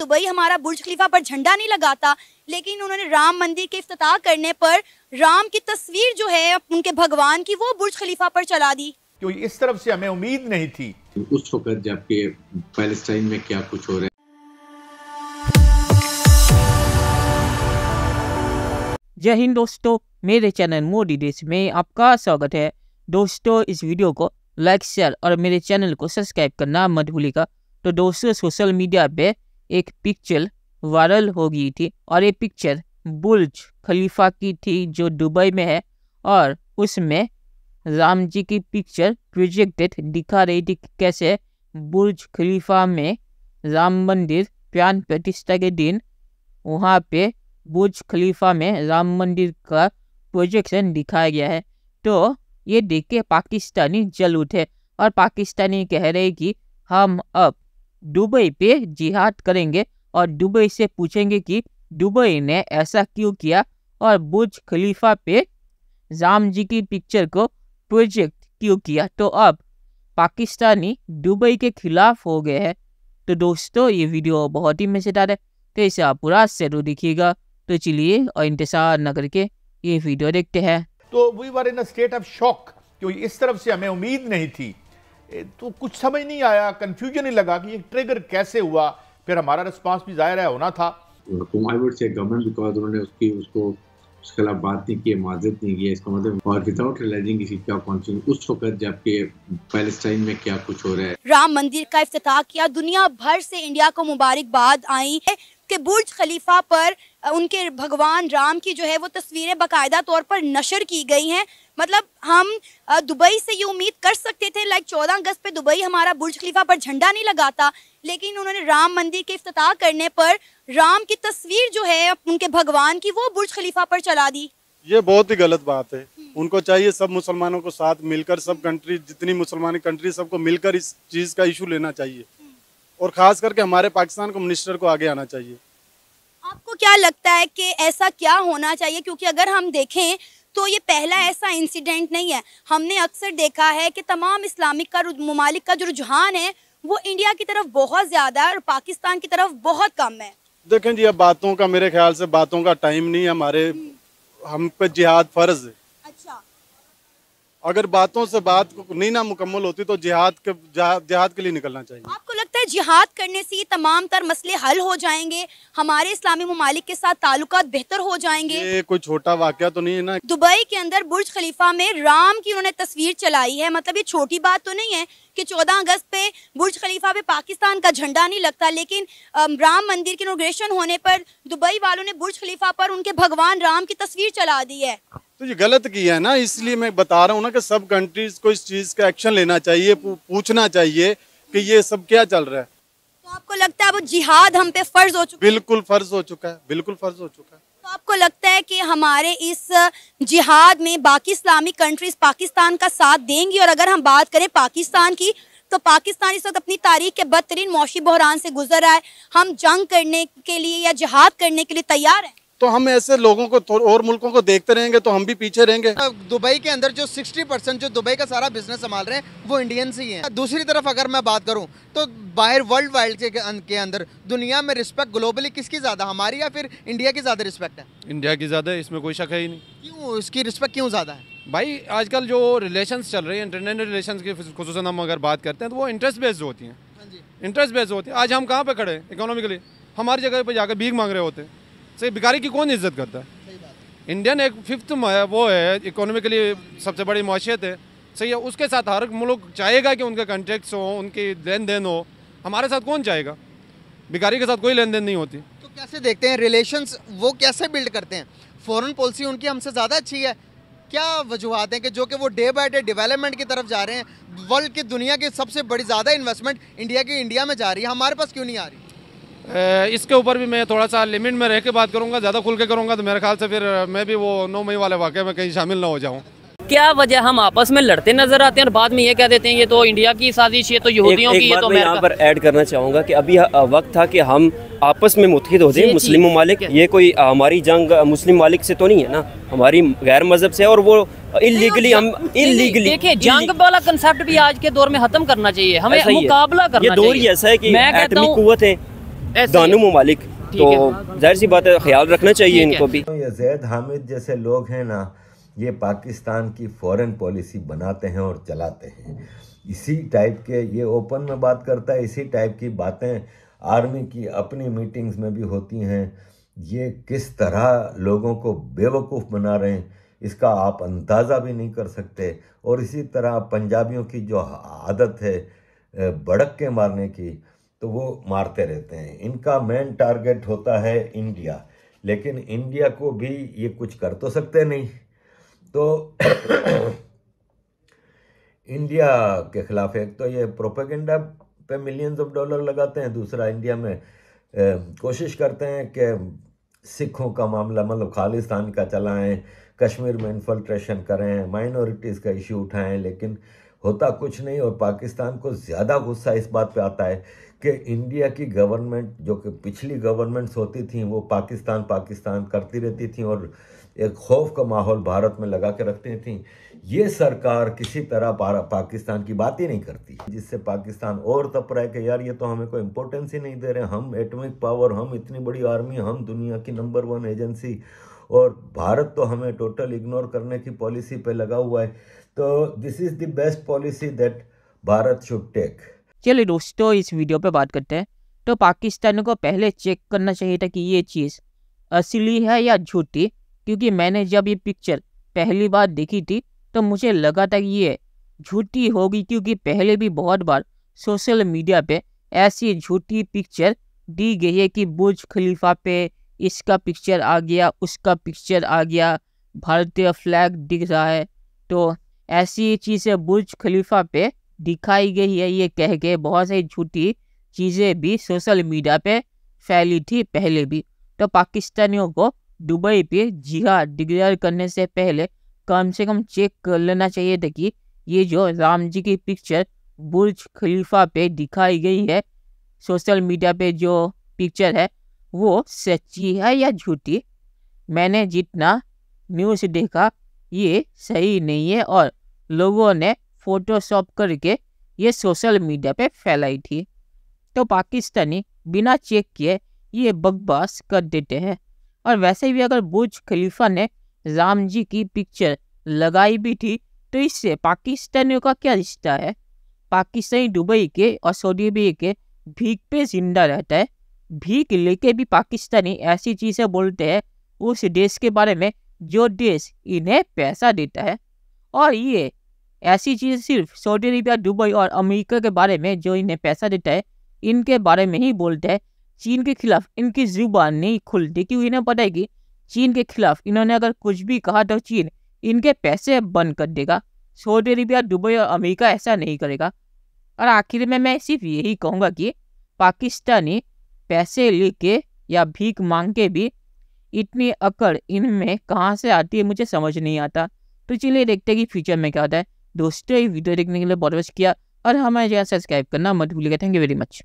Dubai हमारा बुर्ज खलीफा पर झंडा नहीं लगाता, लेकिन उन्होंने राम मंदिर के इफ्तिताह करने पर राम की तस्वीर जो है उनके भगवान की वो बुर्ज खलीफा पर चला दी। क्योंकि इस तरफ से हमें उम्मीद नहीं थी उस वक्त जबकि पैलेस्टाइन में क्या कुछ हो रहा है। जय हिंद दोस्तों, मेरे चैनल मोदी देश में आपका स्वागत है। दोस्तों, इस वीडियो को लाइक, शेयर और मेरे चैनल को सब्सक्राइब करना मत भूलिएगा। तो दोस्तों, सोशल मीडिया पे एक पिक्चर वायरल हो गई थी और ये पिक्चर बुर्ज खलीफा की थी जो दुबई में है, और उसमें राम जी की पिक्चर प्रोजेक्टेड दिखा रही थी कैसे बुर्ज खलीफा में राम मंदिर प्राण प्रतिष्ठा के दिन वहाँ पे बुर्ज खलीफा में राम मंदिर का प्रोजेक्शन दिखाया गया है। तो ये देख के पाकिस्तानी जल उठे और पाकिस्तानी कह रहे कि हम अब दुबई पे जिहाद करेंगे और दुबई से पूछेंगे कि दुबई ने ऐसा क्यों किया और बुर्ज खलीफा पे राम जी की पिक्चर को प्रोजेक्ट क्यों किया। तो अब पाकिस्तानी दुबई के खिलाफ हो गए हैं। तो दोस्तों, ये वीडियो बहुत ही मजेदार है, तो इसे आप पूरा जरूर देखिएगा। तो चलिए और इंतजार न करके ये वीडियो देखते हैं। तो we were in a state of shock, क्योंकि इस तरफ से हमें उम्मीद नहीं थी। तो कुछ समझ नहीं आया, कंफ्यूजन ही लगा कि ये ट्रिगर कैसे हुआ। फिर हमारा रिस्पांस भी जाहिर है होना था। I would say government, because उन्होंने उसको उसके खिलाफ बात नहीं की, माजरत नहीं की, इसका मतलब, और विदाउट रियलाइजिंग किसी क्या पहुंचेंगे उस वक्त जबकि पैलेस्टाइन में क्या कुछ हो रहा है। राम मंदिर का इफ्तिताह किया, दुनिया भर से इंडिया को मुबारकबाद आई है कि बुर्ज खलीफा पर उनके भगवान राम की जो है वो तस्वीरें बाकायदा तौर पर नशर की गई हैं। मतलब हम दुबई से ये उम्मीद कर सकते थे, लाइक 14 अगस्त पे दुबई हमारा बुर्ज खलीफा पर झंडा नहीं लगाता, लेकिन उन्होंने राम मंदिर के इफ्तिताह करने पर राम की तस्वीर जो है उनके भगवान की वो बुर्ज खलीफा पर चला दी। ये बहुत ही गलत बात है। उनको चाहिए सब मुसलमानों को साथ मिलकर, सब कंट्री, जितनी मुसलमान कंट्री, सबको मिलकर इस चीज का इशू लेना चाहिए, और खास करके हमारे पाकिस्तान को मिनिस्टर को आगे आना चाहिए। आपको क्या लगता है कि ऐसा क्या होना चाहिए? क्योंकि अगर हम देखें तो ये पहला ऐसा इंसिडेंट नहीं है। हमने अक्सर देखा है कि तमाम इस्लामिक ममालिक का जो रुझान है वो इंडिया की तरफ बहुत ज्यादा है और पाकिस्तान की तरफ बहुत कम है। देखें जी, अब बातों का, मेरे ख्याल से बातों का टाइम नहीं है। हमारे हम पे जिहाद फर्ज है। अच्छा, अगर बातों से बात नहीं ना मुकम्मल होती तो जिहाद के लिए निकलना चाहिए। आपको लगता है जिहाद करने से ये तमाम तर मसले हल हो जाएंगे, हमारे इस्लामी ममालिक के साथ ताल्लुकात बेहतर हो जाएंगे? ये कोई छोटा वाकया तो नहीं है ना। दुबई के अंदर बुर्ज खलीफा में राम की उन्होंने तस्वीर चलाई है, मतलब ये छोटी बात तो नहीं है कि 14 अगस्त पे बुर्ज खलीफा पे पाकिस्तान का झंडा नहीं लगता, लेकिन राम मंदिर की इनॉग्रेशन होने पर दुबई वालों ने बुर्ज खलीफा पर उनके भगवान राम की तस्वीर चला दी है। तो ये गलत किया है ना, इसलिए मैं बता रहा हूँ ना कि सब कंट्रीज को इस चीज का एक्शन लेना चाहिए, पूछना चाहिए कि ये सब क्या चल रहा है। तो आपको लगता है वो जिहाद हम पे फर्ज हो चुका है? बिल्कुल फर्ज हो चुका है, बिल्कुल फर्ज हो चुका है। तो आपको लगता है कि हमारे इस जिहाद में बाकी इस्लामिक कंट्रीज पाकिस्तान का साथ देंगी? और अगर हम बात करें पाकिस्तान की, तो पाकिस्तान इस वक्त अपनी तारीख के बदतरीन मौशी बहरान से गुजर रहा है। हम जंग करने के लिए या जिहाद करने के लिए तैयार हैं? तो हम ऐसे लोगों को और मुल्कों को देखते रहेंगे तो हम भी पीछे रहेंगे। दुबई के अंदर जो 60% जो दुबई का सारा बिजनेस संभाल रहे हैं वो इंडियंस ही हैं। दूसरी तरफ अगर मैं बात करूं तो बाहर वर्ल्ड वाइड के अंदर दुनिया में रिस्पेक्ट ग्लोबली किसकी ज़्यादा, हमारी या फिर इंडिया की ज़्यादा रिस्पेक्ट है? इंडिया की ज़्यादा है, इसमें कोई शक है ही नहीं। क्यों इसकी रिस्पेक्ट क्यों ज़्यादा है? भाई आजकल जो रिलेशंस चल रहे हैं, इंटरनेशनल रिलेशंस की खुसूसन हम अगर बात करते हैं तो वो इंटरेस्ट बेस्ड होती हैं। इंटरेस्ट बेस्ड होती है। आज हम कहाँ पे खड़े हैं इकोनॉमिकली? हमारी जगह पे जाकर भीख मांग रहे होते हैं। सही, भिखारी की कौन इज्जत करता है? इंडियन एक 5th वो है, इकोनॉमिकली सबसे बड़ी मौशियत है। सही है, उसके साथ हर मुल्क चाहेगा कि उनके कॉन्ट्रैक्ट्स हो, उनकी लेन देन हो। हमारे साथ कौन चाहेगा? भिखारी के साथ कोई लेन देन नहीं होती। तो कैसे देखते हैं रिलेशंस, वो कैसे बिल्ड करते हैं? फॉरेन पॉलिसी उनकी हमसे ज़्यादा अच्छी है? क्या वजूहत हैं कि जो कि वो डे बाय डे डेवलपमेंट की तरफ जा रहे हैं? वर्ल्ड की दुनिया की सबसे बड़ी ज़्यादा इन्वेस्टमेंट इंडिया में जा रही है, हमारे पास क्यों नहीं आ रही? इसके ऊपर भी मैं थोड़ा सा लिमिट में रह के बात करूंगा। ज़्यादा खुल के करूंगा तो मेरे ख्याल से फिर मैं भी वो 9 मई वाले वाक़े में कहीं शामिल ना हो जाऊं। क्या वजह हम आपस में लड़ते नजर आते हैं और बाद में ये कह देते हैं ये तो इंडिया की साजिश है, तो यहूदियों की, ये तो मैं यहाँ पर ऐड करना चाहूँगा कि अभी वक्त था कि हम आपस में मुत्तहिद हो जाए मुस्लिम ममालिक। ये कोई हमारी जंग मुस्लिम ममालिक से तो नहीं है ना, हमारी गैर मजहब से, और वो इलीगली हम इलीगली देखिए जंग वाला कंसेप्ट भी आज के दौर में खत्म करना चाहिए, हमें मुकाबला करना चाहिए। ये दौर ही ऐसा है कि एटमी कुव्वत है, दानू ममालिक, तो जाहिर सी बात है ख्याल रखना चाहिए इनको भी। ये जैद हामिद जैसे लोग हैं ना, ये पाकिस्तान की फॉरेन पॉलिसी बनाते हैं और चलाते हैं। इसी टाइप के ये ओपन में बात करता है, इसी टाइप की बातें आर्मी की अपनी मीटिंग्स में भी होती हैं। ये किस तरह लोगों को बेवकूफ़ बना रहे हैं इसका आप अंदाज़ा भी नहीं कर सकते। और इसी तरह पंजाबियों की जो आदत है भड़क के मारने की, तो वो मारते रहते हैं। इनका मेन टारगेट होता है इंडिया, लेकिन इंडिया को भी ये कुछ कर तो सकते नहीं। तो इंडिया के खिलाफ एक तो ये प्रोपेगेंडा पे मिलियंस ऑफ डॉलर लगाते हैं, दूसरा इंडिया में कोशिश करते हैं कि सिखों का मामला मतलब खालिस्तान का चलाएं, कश्मीर में इन्फिल्ट्रेशन करें, माइनॉरिटीज़ का इशू उठाएं, लेकिन होता कुछ नहीं। और पाकिस्तान को ज़्यादा गुस्सा इस बात पे आता है कि इंडिया की गवर्नमेंट, जो कि पिछली गवर्नमेंट्स होती थी, वो पाकिस्तान पाकिस्तान करती रहती थी और एक खौफ का माहौल भारत में लगा के रखती थी। ये सरकार किसी तरह पाकिस्तान की बात ही नहीं करती, जिससे पाकिस्तान और तप रहा है कि यार ये तो हमें कोई इम्पोर्टेंस ही नहीं दे रहे, हम एटॉमिक पावर, हम इतनी बड़ी आर्मी, हम दुनिया की नंबर 1 एजेंसी, और भारत तो हमें टोटल इग्नोर करने की पॉलिसी पे लगा हुआ है। तो this is the best policy that Bharat should take. चलिए दोस्तों, इस वीडियो पे बात करते हैं। तो पाकिस्तान को पहले चेक करना चाहिए था कि ये चीज़ असली है या झूठी, क्योंकि मैंने जब ये पिक्चर पहली बार देखी थी तो मुझे लगा था कि ये झूठी होगी, क्योंकि पहले भी बहुत बार सोशल मीडिया पे ऐसी झूठी पिक्चर दी गई है कि बुर्ज खलीफा पे इसका पिक्चर आ गया, उसका पिक्चर आ गया, भारतीय फ्लैग दिख रहा है। तो ऐसी चीज़ें बुर्ज खलीफा पे दिखाई गई है, ये कह के बहुत सारी झूठी चीज़ें भी सोशल मीडिया पे फैली थी पहले भी। तो पाकिस्तानियों को दुबई पे जिहाद डिक्लेयर करने से पहले कम से कम चेक कर लेना चाहिए था कि ये जो राम जी की पिक्चर बुर्ज खलीफा पे दिखाई गई है सोशल मीडिया पे, जो पिक्चर है वो सच्ची है या झूठी। मैंने जितना न्यूज़ देखा ये सही नहीं है और लोगों ने फोटोशॉप करके ये सोशल मीडिया पे फैलाई थी। तो पाकिस्तानी बिना चेक किए ये बकवास कर देते हैं। और वैसे भी अगर बुर्ज खलीफा ने राम जी की पिक्चर लगाई भी थी तो इससे पाकिस्तानियों का क्या रिश्ता है। पाकिस्तानी दुबई के और सऊदी अरब के भीख पे जिंदा रहता है। भीख लेके भी पाकिस्तानी ऐसी चीज़ें बोलते हैं उस देश के बारे में जो देश इन्हें पैसा देता है, और ये ऐसी चीज़ सिर्फ सऊदी अरब, दुबई और अमेरिका के बारे में जो इन्हें पैसा देता है इनके बारे में ही बोलते हैं। चीन के खिलाफ इनकी जुबान नहीं खुलती, क्योंकि इन्हें पता है कि चीन के खिलाफ इन्होंने अगर कुछ भी कहा तो चीन इनके पैसे बंद कर देगा। सऊदी अरब, दुबई और अमेरिका ऐसा नहीं करेगा। और आखिर में मैं सिर्फ यही कहूँगा कि पाकिस्तानी पैसे लेके या भीख मांग के भी इतनी अकड़ इनमें कहाँ से आती है मुझे समझ नहीं आता। तो चलिए देखते हैं कि फ्यूचर में क्या होता है। दोस्तों, ये वीडियो देखने के लिए बहुत बहुत शुक्रिया और हमारे चैनल सब्सक्राइब करना मत भूलिएगा। Thank you very much.